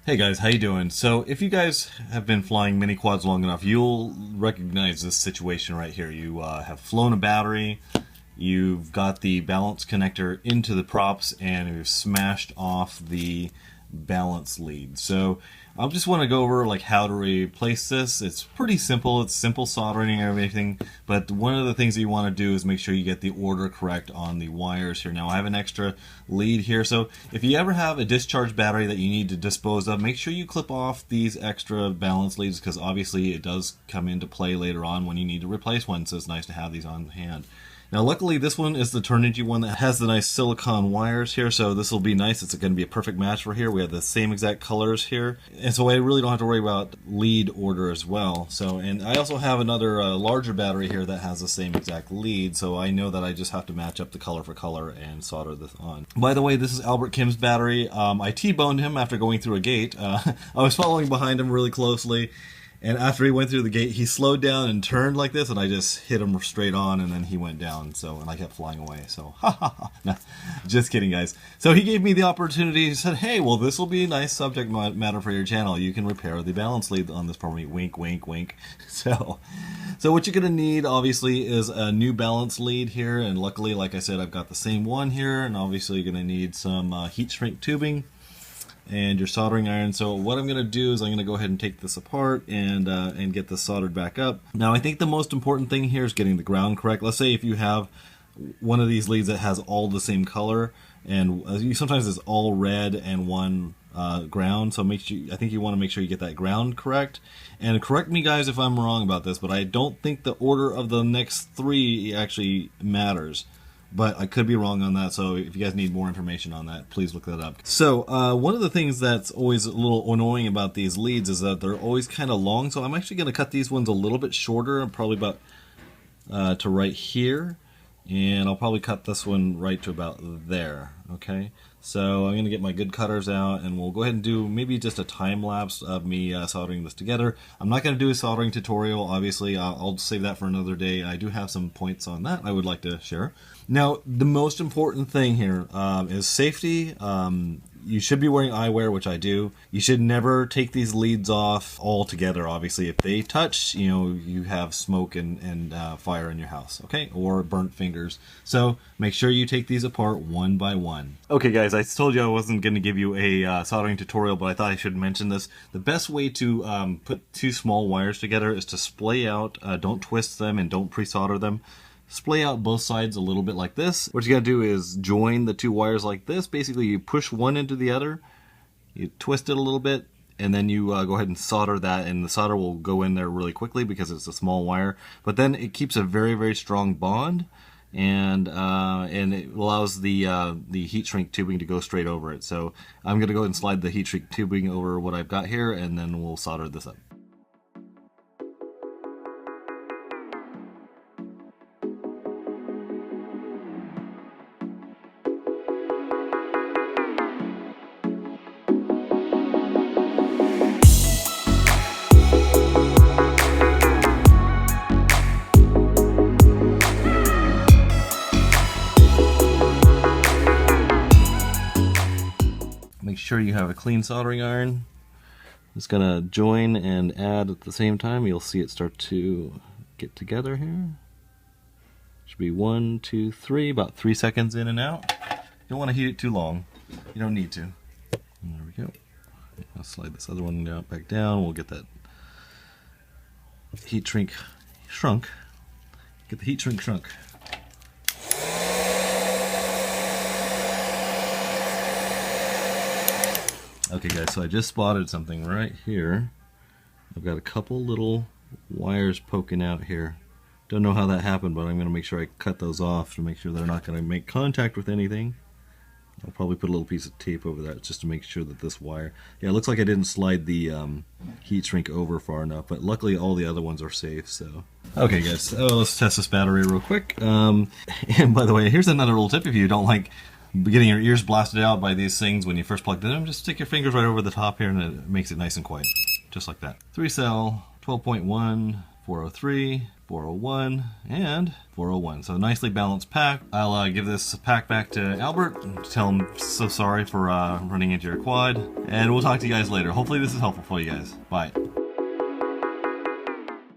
Hey guys, how you doing? So if you guys have been flying mini quads long enough, you'll recognize this situation right here. You have flown a battery, you've got the balance connector into the props, and you've smashed off the balance lead. So I just want to go over like how to replace this. It's pretty simple. It's simple soldering and everything, but one of the things that you want to do is make sure you get the order correct on the wires here. Now I have an extra lead here, so if you ever have a discharged battery that you need to dispose of, make sure you clip off these extra balance leads, because obviously it does come into play later on when you need to replace one, so it's nice to have these on hand. Now luckily this one is the Turnigy one that has the nice silicone wires here, so this will be nice. It's going to be a perfect match for here. We have the same exact colors here, and so I really don't have to worry about lead order as well. So, and I also have another larger battery here that has the same exact lead, so I know that I just have to match up the color for color and solder this on. By the way, this is Albert Kim's battery. I T-boned him after going through a gate. I was following behind him really closely, and after he went through the gate, he slowed down and turned like this, and I just hit him straight on, and then he went down. So, and I kept flying away. So, ha ha ha. No, just kidding, guys. So he gave me the opportunity. He said, "Hey, well, this will be a nice subject matter for your channel. You can repair the balance lead on this for me." Wink, wink, wink. So what you're gonna need, obviously, is a new balance lead here, and luckily, like I said, I've got the same one here, and obviously, you're gonna need some heat shrink tubing and your soldering iron. So what I'm going to do is I'm going to go ahead and take this apart and get this soldered back up. Now I think the most important thing here is getting the ground correct. Let's say if you have one of these leads that has all the same color, and sometimes it's all red and one ground, so I think you want to make sure you get that ground correct. And correct me guys if I'm wrong about this, but I don't think the order of the next three actually matters. But I could be wrong on that, so if you guys need more information on that, please look that up. So one of the things that's always a little annoying about these leads is that they're always kind of long, so I'm actually going to cut these ones a little bit shorter, probably about to right here, and I'll probably cut this one right to about there, okay? So I'm going to get my good cutters out, and we'll go ahead and do maybe just a time lapse of me soldering this together. I'm not going to do a soldering tutorial, obviously. I'll save that for another day. I do have some points on that I would like to share. Now, the most important thing here is safety. You should be wearing eyewear, which I do. You should never take these leads off altogether, obviously. If they touch, you have smoke and fire in your house, okay? Or burnt fingers. So make sure you take these apart one by one. Okay, guys, I told you I wasn't going to give you a soldering tutorial, but I thought I should mention this. The best way to put two small wires together is to splay out. Don't twist them and don't pre-solder them. Splay out both sides a little bit like this. What you gotta do is join the two wires like this. Basically, you push one into the other, you twist it a little bit, and then you go ahead and solder that, and the solder will go in there really quickly because it's a small wire. But then it keeps a very, very strong bond, and it allows the heat shrink tubing to go straight over it. So I'm gonna go ahead and slide the heat shrink tubing over what I've got here, and then we'll solder this up. Make sure you have a clean soldering iron. Just gonna join and add at the same time. You'll see it start to get together here. Should be 1, 2, 3, about 3 seconds in and out. You don't want to heat it too long. You don't need to. And there we go. I'll slide this other one back down. We'll get that heat shrink shrunk. Get the heat shrink shrunk. Okay guys, so I just spotted something right here. I've got a couple little wires poking out here. Don't know how that happened, but I'm going to make sure I cut those off to make sure they're not going to make contact with anything. I'll probably put a little piece of tape over that just to make sure that this wire... Yeah, it looks like I didn't slide the heat shrink over far enough, but luckily all the other ones are safe, so... Okay guys, so let's test this battery real quick. And by the way, here's another little tip if you don't like getting your ears blasted out by these things when you first plug them in. Just stick your fingers right over the top here and it makes it nice and quiet. Just like that. 3 cell, 12.1, 403, 401, and 401. So nicely balanced pack. I'll give this pack back to Albert and tell him so sorry for running into your quad. And we'll talk to you guys later. Hopefully this is helpful for you guys. Bye.